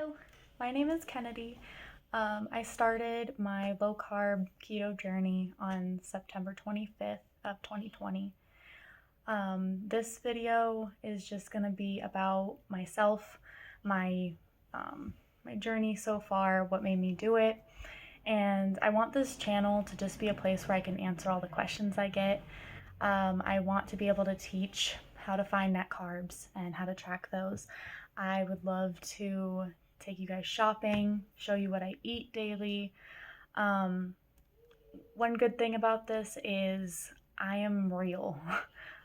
Hello, my name is Kennedy. I started my low carb keto journey on September 25th of 2020. This video is just going to be about myself, my my journey so far, what made me do it, and I want this channel to just be a place where I can answer all the questions I get. I want to be able to teach how to find net carbs and how to track those. I would love to take you guys shopping, show you what I eat daily. One good thing about this is I am real.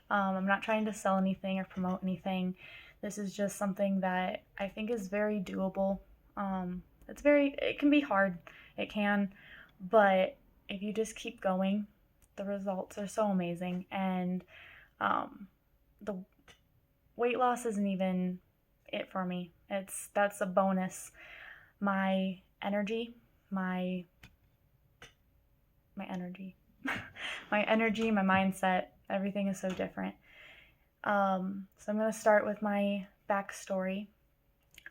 I'm not trying to sell anything or promote anything. This is just something that I think is very doable. It can be hard, it can, but if you just keep going, the results are so amazing. And the weight loss isn't even it for me. That's a bonus. My energy, my energy, my energy, my mindset, everything is so different. So I'm going to start with my backstory.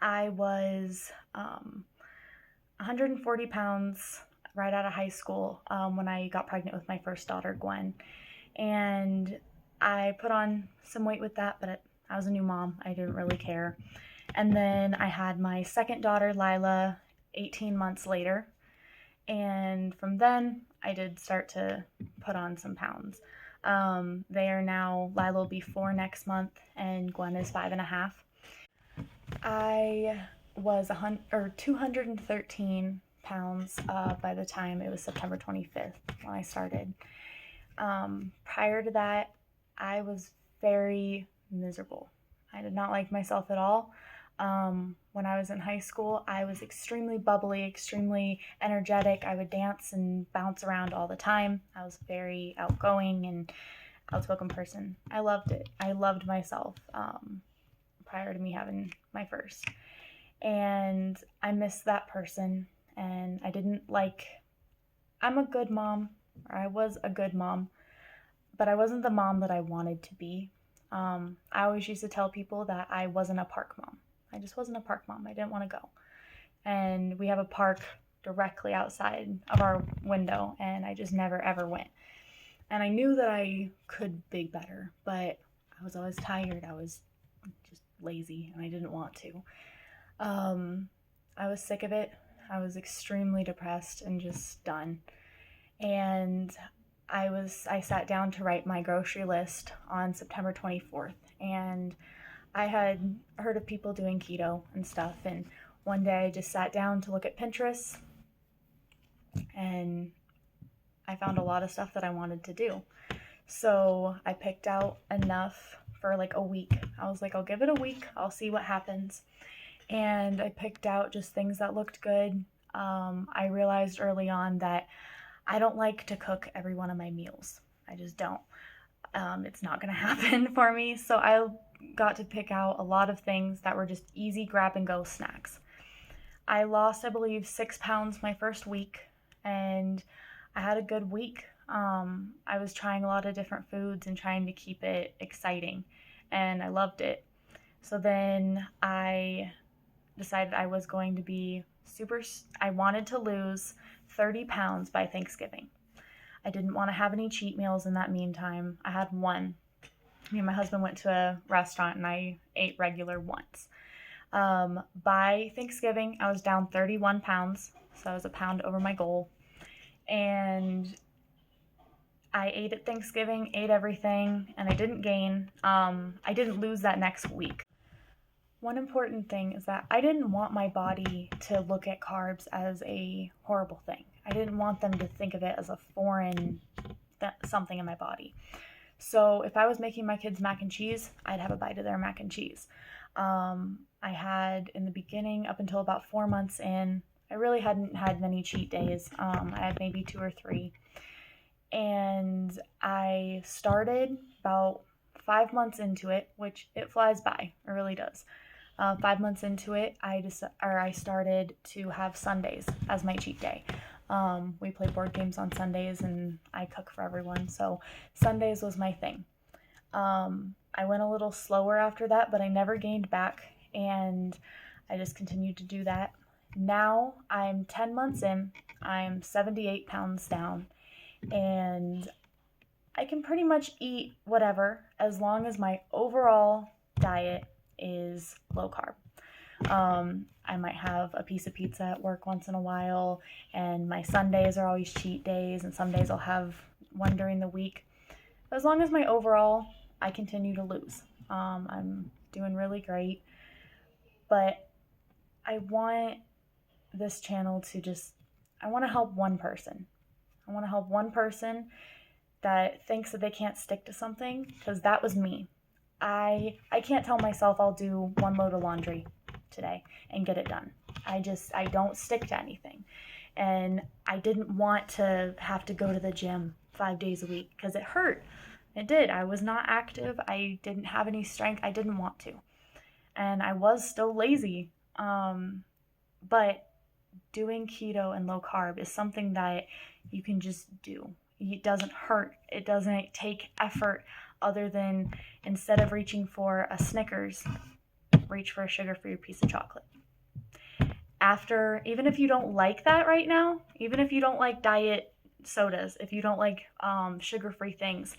I was 140 pounds right out of high school when I got pregnant with my first daughter, Gwen. And I put on some weight with that, but I was a new mom. I didn't really care. And then I had my second daughter, Lila, 18 months later. And from then, I did start to put on some pounds. They are now, Lila will be 4 next month, and Gwen is 5.5. I was 213 pounds by the time it was September 25th when I started. Prior to that, I was very miserable. I did not like myself at all. When I was in high school, I was extremely bubbly, extremely energetic. I would dance and bounce around all the time. I was a very outgoing and outspoken person. I loved it. I loved myself prior to me having my first. And I missed that person, and I'm a good mom, or I was a good mom, but I wasn't the mom that I wanted to be. I always used to tell people that I wasn't a park mom. I just wasn't a park mom. I didn't want to go. And we have a park directly outside of our window, and I just never ever went. And I knew that I could be better, but I was always tired. I was just lazy, and I didn't want to. I was sick of it. I was extremely depressed and just done. And I sat down to write my grocery list on September 24th, and I had heard of people doing keto and stuff, and one day I just sat down to look at Pinterest, and I found a lot of stuff that I wanted to do. So I picked out enough for like a week. I was like, I'll give it a week, I'll see what happens. And I picked out just things that looked good. I realized early on that I don't like to cook every one of my meals. I just don't. It's not going to happen for me. So I got to pick out a lot of things that were just easy grab and go snacks. I lost, I believe, 6 pounds my first week, and I had a good week. I was trying a lot of different foods and trying to keep it exciting, and I loved it. So then I decided I was going to be I wanted to lose 30 pounds by Thanksgiving. I didn't want to have any cheat meals in that meantime. I had one. Me and my husband went to a restaurant and I ate regular once. By Thanksgiving, I was down 31 pounds, so I was a pound over my goal. And I ate at Thanksgiving, ate everything, and I didn't gain. I didn't lose that next week. One important thing is that I didn't want my body to look at carbs as a horrible thing. I didn't want them to think of it as a foreign something in my body. So if I was making my kids mac and cheese, I'd have a bite of their mac and cheese. I had, in the beginning, up until about 4 months in, I really hadn't had many cheat days. I had maybe 2 or 3. And I started about 5 months into it, which it flies by. It really does. 5 months into it, I started to have Sundays as my cheat day. We play board games on Sundays, and I cook for everyone, so Sundays was my thing. I went a little slower after that, but I never gained back, and I just continued to do that. Now I'm 10 months in, I'm 78 pounds down, and I can pretty much eat whatever as long as my overall diet is low carb. I might have a piece of pizza at work once in a while, and my Sundays are always cheat days, and some days I'll have one during the week. But as long as my overall, I continue to lose. I'm doing really great, but I want this channel to I want to help one person. I want to help one person that thinks that they can't stick to something, because that was me. I can't tell myself I'll do one load of laundry today and get it done. I don't stick to anything. And I didn't want to have to go to the gym 5 days a week because it hurt. It did. I was not active. I didn't have any strength. I didn't want to. And I was still lazy. But doing keto and low carb is something that you can just do. It doesn't hurt. It doesn't take effort other than, instead of reaching for a Snickers, reach for a sugar-free piece of chocolate. Even if you don't like that right now, even if you don't like diet sodas, if you don't like sugar-free things,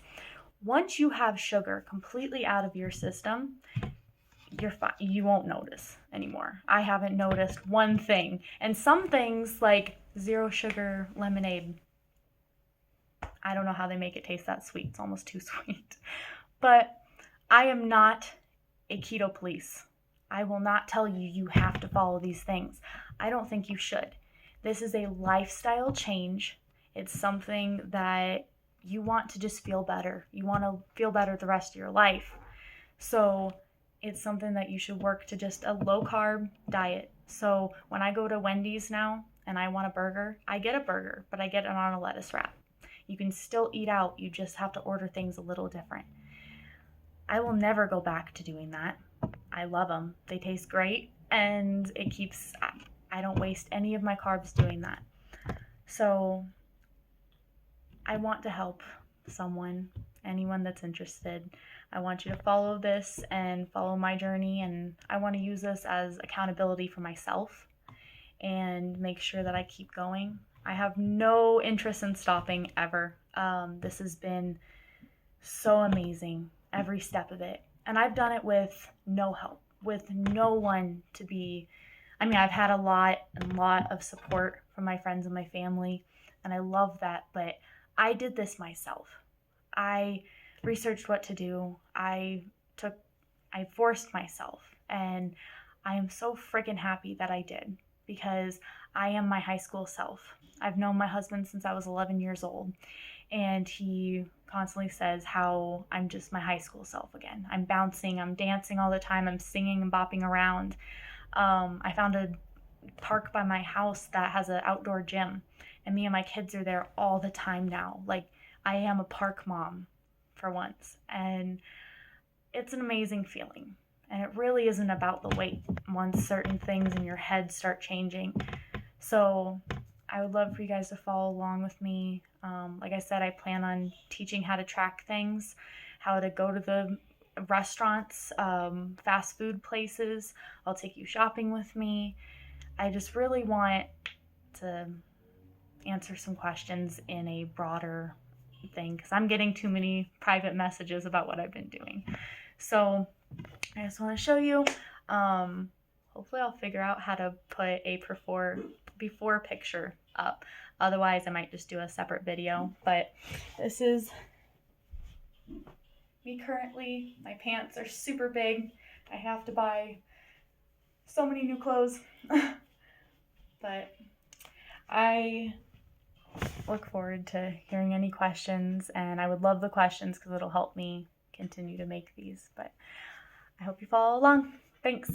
once you have sugar completely out of your system, you're fine. You won't notice anymore. I haven't noticed one thing. And some things like zero sugar lemonade, I don't know how they make it taste that sweet. It's almost too sweet. But I am not a keto police. I will not tell you you have to follow these things. I don't think you should. This is a lifestyle change. It's something that you want to just feel better. You want to feel better the rest of your life. So it's something that you should work to just a low carb diet. So when I go to Wendy's now and I want a burger, I get a burger, but I get it on a lettuce wrap. You can still eat out. You just have to order things a little different. I will never go back to doing that. I love them. They taste great, and I don't waste any of my carbs doing that. So I want to help anyone that's interested. I want you to follow this and follow my journey, and I want to use this as accountability for myself and make sure that I keep going. I have no interest in stopping ever. This has been so amazing, every step of it. And I've done it with no help, with no one I've had a lot of support from my friends and my family, and I love that, but I did this myself. I researched what to do. I forced myself, and I am so freaking happy that I did, because I am my high school self. I've known my husband since I was 11 years old, and he constantly says how I'm just my high school self again. I'm bouncing, I'm dancing all the time, I'm singing and bopping around. I found a park by my house that has an outdoor gym, and me and my kids are there all the time now. Like, I am a park mom for once, and it's an amazing feeling. And it really isn't about the weight once certain things in your head start changing. So I would love for you guys to follow along with me. Like I said, I plan on teaching how to track things, how to go to the restaurants, fast food places. I'll take you shopping with me. I just really want to answer some questions in a broader thing, because I'm getting too many private messages about what I've been doing. So I just want to show you. Hopefully I'll figure out how to put a before picture up. Otherwise, I might just do a separate video. But this is me currently. My pants are super big. I have to buy so many new clothes. But I look forward to hearing any questions, and I would love the questions because it'll help me continue to make these. But I hope you follow along. Thanks.